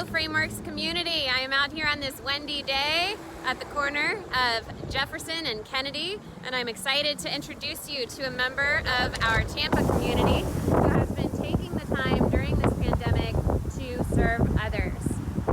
Hello Frameworks community. I am out here on this windy day at the corner of Jefferson and Kennedy, and I'm excited to introduce you to a member of our Tampa community who has been taking the time during this pandemic to serve others.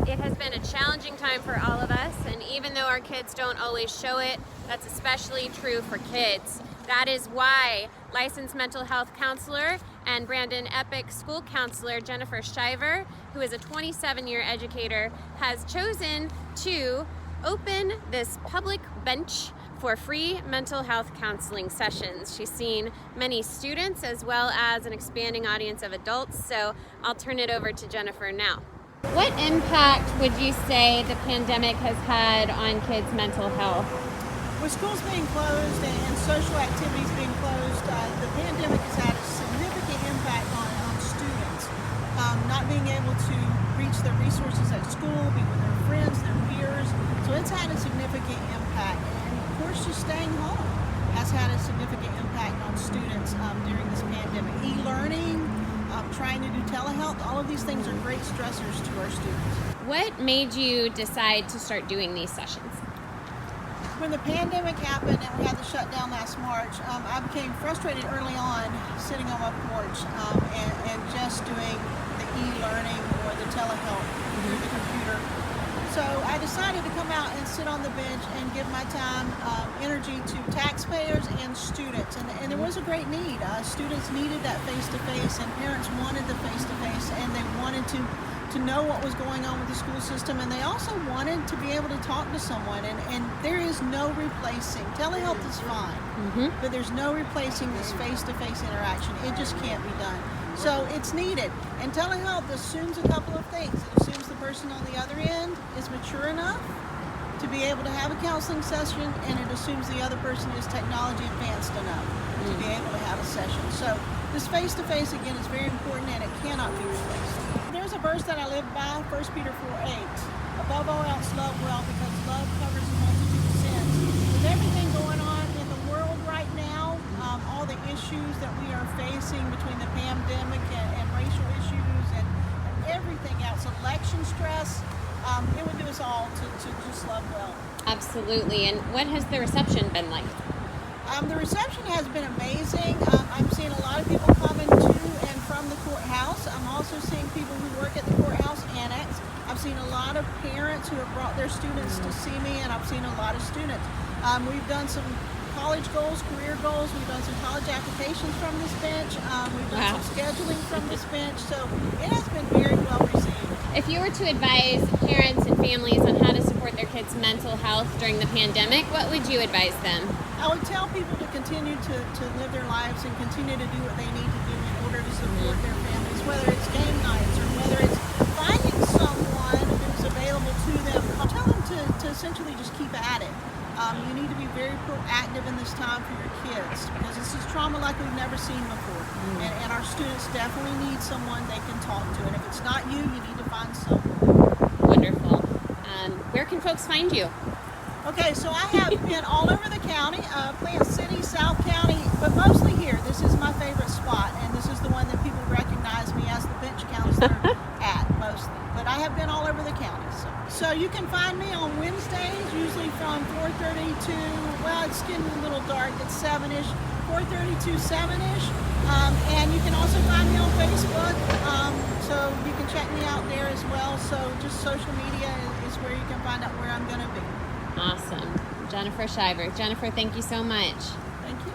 It has been a challenging time for all of us, and even though our kids don't always show it, that's especially true for kids. That is why licensed mental health counselor and Brandon Epic school counselor Jennifer Shiver, who is a 27-year educator, has chosen to open this public bench for free mental health counseling sessions. She's seen many students as well as an expanding audience of adults, so I'll turn it over to Jennifer now. What impact would you say the pandemic has had on kids' mental health? With schools being closed and social activities being closed, the pandemic has had a significant impact on students. Not being able to reach their resources at school, be with their friends, their peers. So it's had a significant impact. And of course, just staying home has had a significant impact on students during this pandemic. E-learning, trying to do telehealth, all of these things are great stressors to our students. What made you decide to start doing these sessions? When the pandemic happened and we had the shutdown last March, I became frustrated early on sitting on my porch and just doing the e-learning or the telehealth through the computer. So I decided to come out and sit on the bench and give my time, energy to taxpayers and students. And there was a great need. Students needed that face-to-face, and parents wanted the face-to-face, and they wanted to know what was going on with the school system, and they also wanted to be able to talk to someone, and there is no replacing. Telehealth is fine, but there's no replacing this face-to-face interaction. It just can't be done. So it's needed, and telehealth assumes a couple of things. It assumes the person on the other end is mature enough to be able to have a counseling session, and it assumes the other person is technology advanced enough to be able to have a session. So this face-to-face, again, is very important, and it cannot be replaced. There's a verse that I live by, 1 Peter 4:8. Above all else, love well, because love covers a multitude of sins. With everything going on in the world right now, all the issues that we are facing between the pandemic and racial issues and everything else, election stress, it would do us all to just love well. Absolutely. And what has the reception been like? The reception has been amazing. I'm seeing a lot of people coming to and from the courthouse. I'm also seeing people who work at the courthouse annex. I've seen a lot of parents who have brought their students to see me, and I've seen a lot of students. We've done some college goals, career goals. We've done some college applications from this bench. We've done some scheduling from this bench. So it has been very well received. If you were to advise parents and families on how to support their kids' mental health during the pandemic, what would you advise them? I would tell people to continue to live their lives and continue to do what they need to do in order to support their families, whether it's game nights or whether it's finding someone who's available to them. I'll tell them to essentially just keep at it. You need to be very proactive in this time for your kids, because this is trauma like we've never seen before. And our students definitely need someone they can talk to. And if it's not you, you need to find someone. Wonderful. Where can folks find you? Okay, so I have been all over the county, Plant City, South County, but mostly here. This is my favorite spot, and this is the one that people recognize me as the bench counselor at mostly. But I have been all over the county. So you can find me on Wednesdays, usually from 4:30 to, well, it's getting a little dark, it's 7-ish, 4:30 to 7-ish. And you can also find me on Facebook, so you can check me out there as well. So just social media is where you can find out where I'm going to be. Awesome. Jennifer Shiver. Jennifer, thank you so much. Thank you.